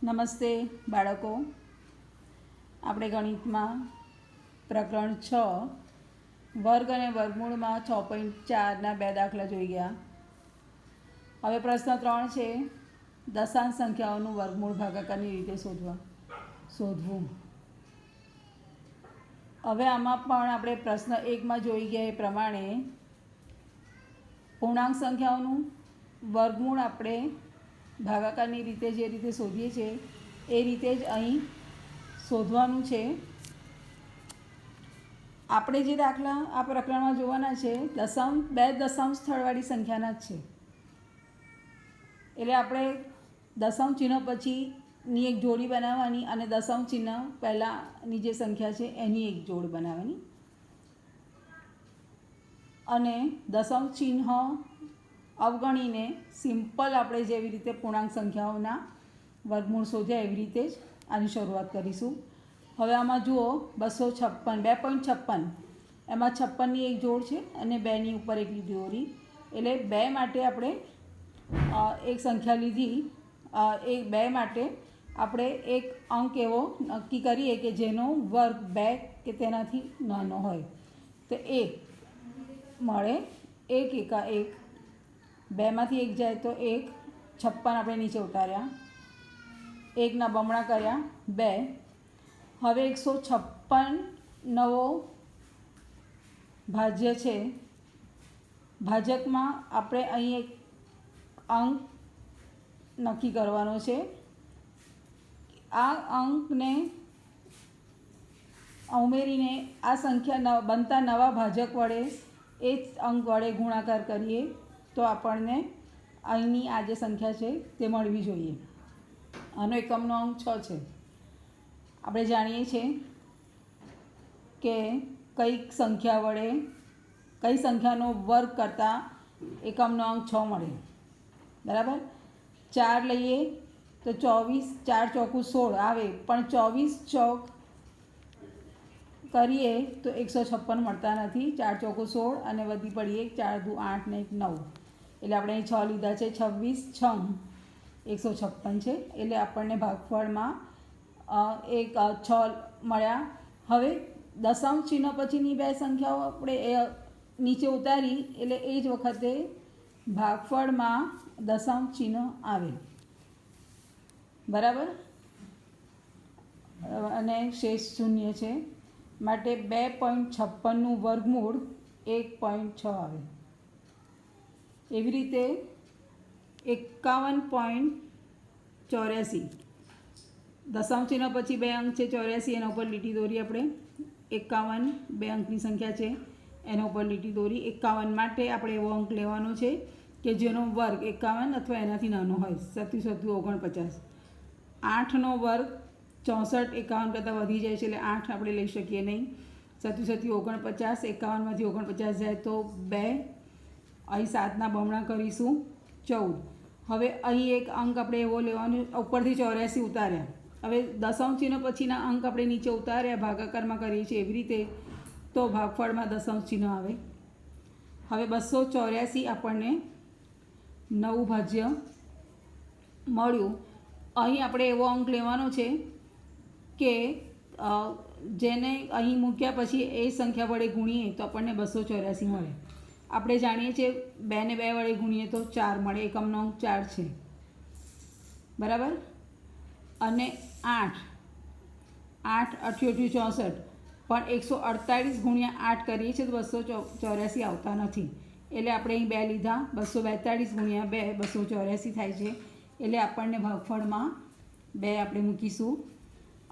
નમસ્તે બાળકો, આપણે ગણિતમાં પ્રકરણ 6 વર્ગ અને વર્ગમૂળમાં 6.4ના 2 દાખલા જોઈ ગયા. હવે પ્રશ્ન 3 છે, દશાંશ સંખ્યાઓનું વર્ગમૂળ ભાગાકારની રીતે શોધવું. હવે આમાં પણ આપણે પ્રશ્ન 1માં જોઈ ગયા એ પ્રમાણે પૂર્ણાંક સંખ્યાઓનું વર્ગમૂળ આપણે ભાગાકારની રીતે જે રીતે શોધીએ છીએ એ રીતે જ અહીં શોધવાનું છે. આપણે જે દાખલા આ પ્રકરણમાં જોવાના છે બે દશાંશ સ્થળવાળી સંખ્યાના જ છે. એટલે આપણે દશાંશ ચિહ્ન પછીની એક જોડી બનાવવાની અને દશાંશ ચિહ્ન પહેલાંની જે સંખ્યા છે એની એક જોડ બનાવવાની, અને દશાંશ ચિહ્ન અવગણીને સિમ્પલ આપણે જેવી રીતે પૂર્ણાંક સંખ્યાઓના વર્ગમૂળ શોધ્યા એવી રીતે જ આની શરૂઆત કરીશું. હવે આમાં જુઓ 256 એમાં 56ની એક જોડ છે અને 2ની ઉપર એક લીટી દોરી, એટલે 2 માટે આપણે એક સંખ્યા લીધી. એ 2 માટે આપણે એક અંક એવો નક્કી કરીએ કે જેનો વર્ગ 2 કે તેનાથી નાનો હોય, તો એ મળે. 1 એકા 1, 2માંથી 1 જાય તો 1, 56 આપણે નીચે ઉતાર્યા, 1ના બમણા કર્યા 2. હવે 156 નવો ભાજ્ય છે. ભાજકમાં આપણે અહીં એક અંક નક્કી કરવાનો છે. આ અંકને ઉમેરીને આ સંખ્યા બનતા નવા ભાજક વડે એ જ અંક વડે ગુણાકાર કરીએ તો આપણને અહીંની આ જે સંખ્યા છે તે મળવી જોઈએ. આનો એકમનો અંક 6 છે. આપણે જાણીએ છીએ કે કઈ સંખ્યાનો વર્ગ કરતાં એકમનો અંક 6 મળે, બરાબર. 4 લઈએ તો 24, 4 ચોકું 16 આવે, પણ 24 ચોક કરીએ તો 156 મળતા નથી. 4 ચોકું 16 અને વધી પડીએ 4 દુ 8 ને 1 9, એટલે આપણે અહીં 6 લીધા છે. 26 6 156 છે, એટલે આપણને ભાગફળમાં એક 6 મળ્યા. હવે દશાંશ ચિહ્ન પછીની 2 સંખ્યાઓ આપણે નીચે ઉતારી, એટલે એ જ વખતે ભાગફળમાં દશાંશ ચિહ્ન આવે, બરાબર, અને શેષ શૂન્ય છે. માટે 2.56નું વર્ગમૂળ 1.6 આવે. એવી રીતે 51.84, દશાંશ ચિહ્ન પછી 2 અંક છે 84, એના ઉપર લીટી દોરી આપણે. 51 2 અંકની સંખ્યા છે, એના ઉપર લીટી દોરી. 51 માટે આપણે એવો અંક લેવાનો છે કે જેનો વર્ગ 51 અથવા એનાથી નાનો હોય. 47 49. 8નો વર્ગ 64 51 કરતાં વધી જાય છે, એટલે 8 આપણે લઈ શકીએ નહીં. 47 49, 51માંથી 49 જાય તો 2, અહીં 7ના બમણા કરીશું 14. હવે અહીં એક અંક આપણે એવો લેવાનો, ઉપરથી 84 ઉતાર્યા. હવે દશાંશ ચિહ્ન પછીના અંક આપણે નીચે ઉતાર્યા, ભાગાકારમાં કરીએ છીએ એવી રીતે, તો ભાગફળમાં દશાંશ ચિહ્ન આવે. હવે 284 આપણને નવું ભાજ્ય મળ્યું. અહીં આપણે એવો અંક લેવાનો છે કે જેને અહીં મૂક્યા પછી એ સંખ્યા વડે ગુણીએ તો આપણને 284 મળે. આપણે જાણીએ છીએ 2 ને 2 વડે ગુણીએ તો 4 મળે, એકમનો અંક 4 છે, બરાબર. અને 8 88 64, પણ 148 ગુણ્યા 8 કરીએ છીએ તો 284 આવતા નથી, એટલે આપણે અહીં 2 લીધા. 242 ગુણ્યા 2 284 થાય છે, એટલે આપણને ભાગફળમાં 2 આપણે મૂકીશું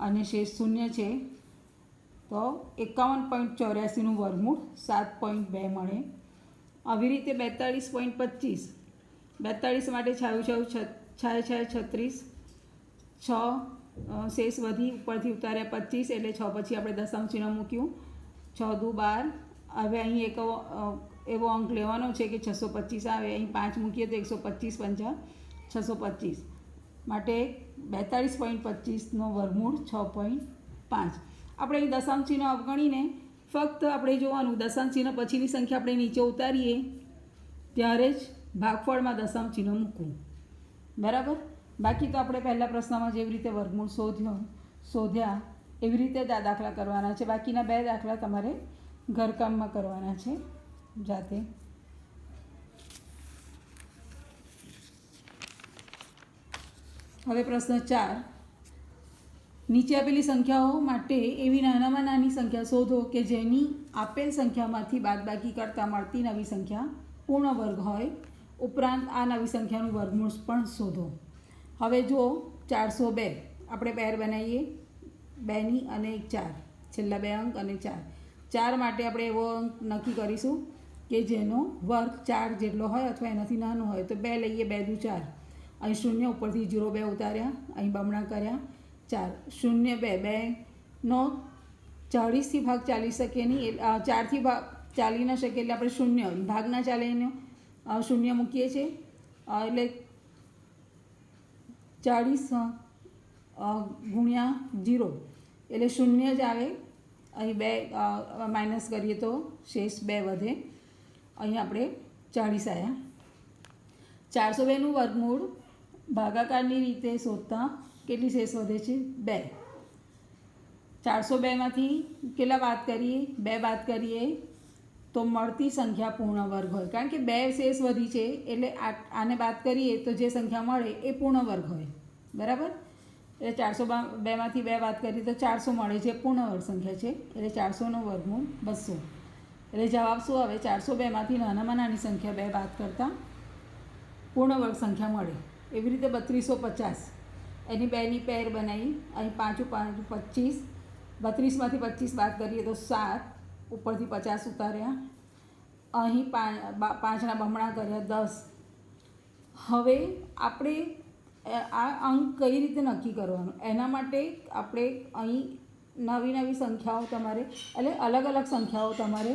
અને શેષ શૂન્ય છે, તો 51.84નું વર્ગમૂળ 7.2 મળે. આવી રીતે 42.25, 42 માટે છાયું 36, 6 શેષ વધી ઉપરથી ઉતાર્યા 25, એટલે 6 પછી આપણે દશાંશ ચિહ્ન મૂક્યું. 6 દુ 12. હવે અહીં એક એવો અંક લેવાનો છે કે 625 આવે, અહીં 5 મૂકીએ તો 125 5 625, માટે 42.25નો વર્ગમૂળ 6.5. આપણે અહીં દશાંશ ચિહ્ન અવગણીને ફક્ત આપણે જોવાનું દશાંશ ચિહ્ન પછીની સંખ્યા આપણે નીચે ઉતારીએ ત્યારે જ ભાગફળમાં દશાંશ ચિહ્ન મૂકવું, બરાબર. બાકી તો આપણે પહેલા પ્રશ્નમાં જેવી રીતે વર્ગમૂળ શોધ્યા એવી રીતે જ આ દાખલા કરવાના છે. બાકીના 2 દાખલા તમારે ઘરકામમાં કરવાના છે જાતે. હવે પ્રશ્ન 4, નીચે આપેલી સંખ્યાઓ માટે એવી નાનામાં નાની સંખ્યા શોધો કે જેની આપેલ સંખ્યામાંથી બાદબાકી કરતાં મળતી નવી સંખ્યા પૂર્ણ વર્ગ હોય. ઉપરાંત આ નવી સંખ્યાનું વર્ગમૂળ પણ શોધો. હવે જો 402 આપણે પેર બનાવીએ, 2ની અને 1 4, છેલ્લા 2 અંક અને 4. 4 માટે આપણે એવો અંક નક્કી કરીશું કે જેનો વર્ગ 4 જેટલો હોય અથવા એનાથી નાનો હોય. તો 2 લઈએ, 2 દુ 4, અહીં 0 ઉપરથી 0 2 ઉતાર્યા, અહીં બમણા કર્યા 4, 0 2, 2નો 40થી ભાગ ચાલી શકે નહીં, 4થી ભાગ ચાલી ન શકે એટલે આપણે 0 ભાગ ના ચાલે એનો 0 મૂકીએ છીએ એટલે 40 ગુણ્યા 0 એટલે 0 જ આવે. અહીં 2 માઇનસ કરીએ તો શેષ 2 વધે. અહીં આપણે 40 આવ્યા. 402નું વર્ગમૂળ ભાગાકારની રીતે શોધતા કેટલી શેષ વધે છે? 2. 402માંથી કેટલા બાદ કરીએ? 2 બાદ કરીએ તો મળતી સંખ્યા પૂર્ણ વર્ગ હોય. કારણ કે 2 શેષ વધી છે એટલે આને બાદ કરીએ તો જે સંખ્યા મળે એ પૂર્ણ વર્ગ હોય. બરાબર? એટલે 402માંથી 2 બાદ કરીએ તો 400 મળે છે, પૂર્ણ વર્ગ સંખ્યા છે. એટલે 400નું વર્ગમૂળ 200. એટલે જવાબ શું આવે? 402માંથી નાનામાં નાની સંખ્યા 2 બાદ કરતાં પૂર્ણ વર્ગ સંખ્યા મળે. એવી રીતે 3250 એની 2ની પેર બનાવી, અહીં 5 5 25, 32માંથી 25 બાદ કરીએ તો 7, ઉપરથી 50 ઉતાર્યા, અહીં 5ના બમણા કર્યા 10. હવે આપણે આ અંક કઈ રીતે નક્કી કરવાનો એના માટે આપણે અહીં નવી સંખ્યાઓ તમારે એટલે અલગ અલગ સંખ્યાઓ તમારે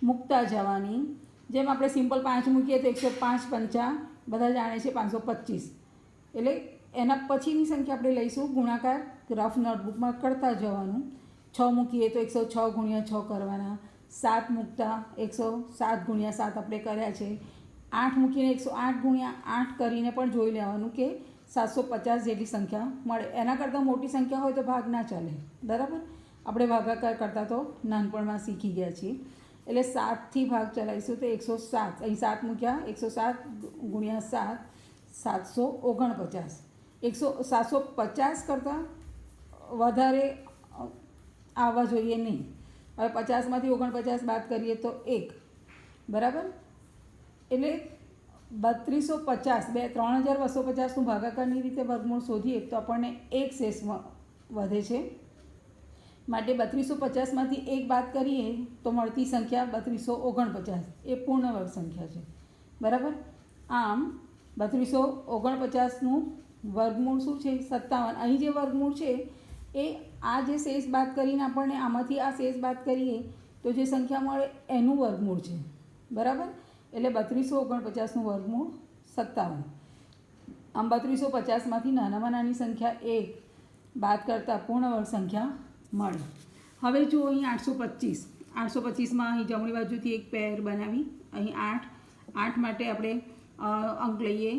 મૂકતા જવાની. જેમ આપણે સિમ્પલ 5 મૂકીએ તો 105 5 બધા જાણે છે 525. એટલે એના પછીની સંખ્યા આપણે લઈશું ગુણાકાર, રફ નોટબુકમાં કરતા જવાનું. 6 મૂકીએ તો 106 ગુણ્યા 6 કરવાના. 7 મૂકતા 107 ગુણ્યા 7 આપણે કર્યા છે. 8 મૂકીને 108 ગુણ્યા 8 કરીને પણ જોઈ લેવાનું કે 750 જેટલી સંખ્યા મળે. એના કરતાં મોટી સંખ્યા હોય તો ભાગ ના ચાલે. બરાબર? આપણે ભાગાકાર કરતાં તો નાનપણમાં શીખી ગયા છીએ. એટલે 7થી ભાગ ચલાવીશું તો 107, અહીં 7 મૂક્યા, 107 ગુણ્યા 7 749. 750 કરતાં વધારે આવવા જોઈએ નહીં. હવે 50માંથી 49 બાદ કરીએ તો 1. બરાબર? એટલે 3250 3250નું ભાગાકારની રીતે વર્ગમૂળ શોધીએ તો આપણને 1 શેષ વધે છે. માટે 3250માંથી 1 બાદ કરીએ તો મળતી સંખ્યા 3249 એ પૂર્ણ વર્ગ સંખ્યા છે. બરાબર? આમ 3249નું વર્ગમૂળ શું છે? 57. અહીં જે વર્ગમૂળ છે એ આ જે શેષ બાદ કરીને આપણને આમાંથી આ શેષ બાદ કરીએ તો જે સંખ્યા મળે એનું વર્ગમૂળ છે. બરાબર? એટલે 3249નું વર્ગમૂળ 57. આમ 3250માંથી નાનામાં નાની સંખ્યા 1 બાદ કરતાં પૂર્ણ વર્ગ સંખ્યા મળે. હવે જો અહીં 825માં અહીં જમણી બાજુથી એક પેર બનાવી, અહીં 8 માટે આપણે અંક લઈએ,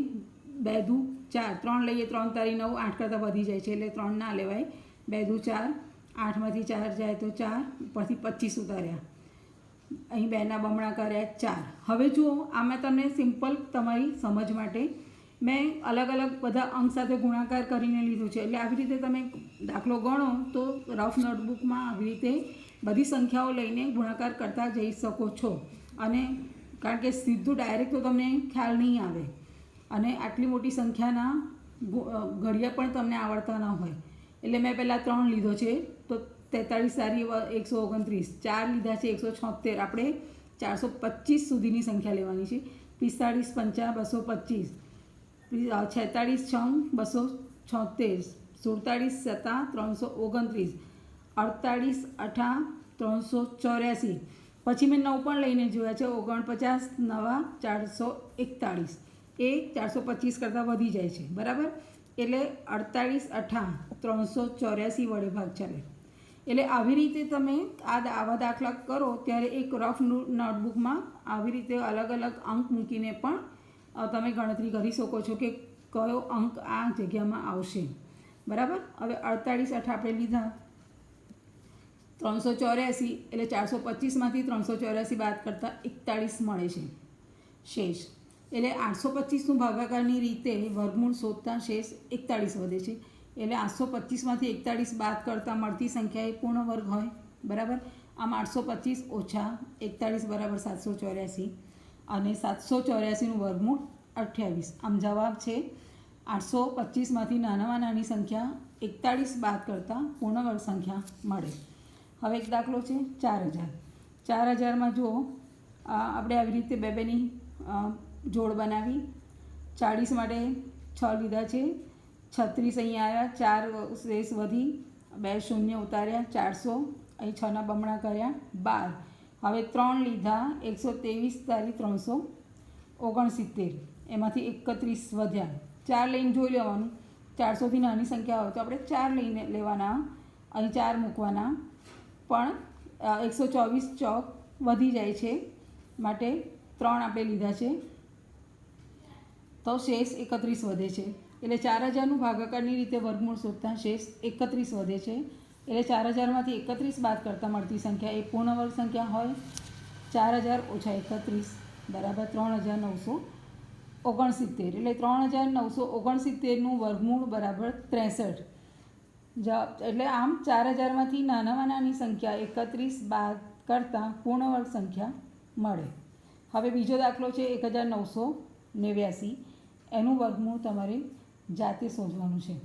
2 દુ 4, 3 લઈએ, 3 તારી 9, 8 કરતાં વધી જાય છે એટલે 3 ના લેવાય. 2 દુ 4, 8માંથી 4 જાય તો 4, ઉપરથી 25 ઉતાર્યા, અહીં 2ના બમણા કર્યા 4. હવે જુઓ, આમાં તમને સિમ્પલ તમારી સમજ માટે મેં અલગ અલગ બધા અંક સાથે ગુણાકાર કરીને લીધું છે. એટલે આવી રીતે તમે દાખલો ગણો તો રફ નોટબુકમાં આવી રીતે બધી સંખ્યાઓ લઈને ગુણાકાર કરતા જઈ શકો છો. અને કારણ કે સીધું ડાયરેક્ટ તો તમને ખ્યાલ નહીં આવે અને આટલી મોટી સંખ્યાના ઘડિયા પણ તમને આવડતા ન હોય. એટલે મેં પહેલાં 3 લીધો છે તો 43 સારી 129, 4 લીધા છે 176, આપણે 425 સુધીની સંખ્યા લેવાની છે. 45 5 225, 46 6 276, 47 7 329, 48 8 384. પછી મેં 9 પણ લઈને જોયા છે, 49 9 441. એ 425 કરતાં વધી જાય છે. બરાબર? એટલે 48 8 384 વડે ભાગ ચાલે. એટલે આવી રીતે તમે આવા દાખલા કરો ત્યારે એક રફ નોટબુકમાં આવી રીતે અલગ અલગ અંક મૂકીને પણ તમે ગણતરી કરી શકો છો કે કયો અંક આ જગ્યામાં આવશે. બરાબર. હવે 48 આપણે લીધા 384 એટલે 425માંથી 384 બાદ કરતાં 41 મળે છે શેષ. એટલે 825નું ભાગાકારની રીતે વર્ગમૂળ શોધતા શેષ 41 વધે છે. એટલે 825માંથી 41 બાદ કરતાં મળતી સંખ્યા એ પૂર્ણ વર્ગ હોય. બરાબર. આમ 825 ઓછા 41 બરાબર 784 અને 784નું વર્ગમૂળ 28. આમ જવાબ છે 825માંથી નાનામાં નાની સંખ્યા 41 બાદ કરતાં પૂર્ણ વર્ગ સંખ્યા મળે. હવે એક દાખલો છે 4000. 4000માં જુઓ આપણે આવી રીતે બેની જોડ બનાવી. 40 માટે 6 લીધા છે, 36 અહીંયા આવ્યા, 4 શેષ વધી, 2 શૂન્ય ઉતાર્યા, 400 અહીં 6ના બમણા કર્યા 12. હવે 3 લીધા 123 તારી 369, એમાંથી 31 વધ્યા. 4 લઈને જોઈ લેવાનું. 400થી નાની સંખ્યા હોય તો આપણે 4 લઈને લેવાના, અહીં 4 મૂકવાના. પણ 124 ચોક વધી જાય છે માટે 3 આપણે લીધા છે તો શેષ 31 વધે છે. એટલે 4000નું ભાગાકારની રીતે વર્ગમૂળ શોધતા શેષ 31 વધે છે. એટલે 4000માંથી 31 બાદ કરતાં મળતી સંખ્યા એ પૂર્ણ વર્ગ સંખ્યા હોય. 4000 ઓછા 31 બરાબર 3969. એટલે 3969નું વર્ગમૂળ બરાબર 63. એટલે આમ 4000માંથી નાનામાં નાની સંખ્યા 31 બાદ કરતાં પૂર્ણ વર્ગ સંખ્યા મળે. હવે બીજો દાખલો છે 1989. એનું વર્ગમૂળ તમારે જાતે શોધવાનું છે.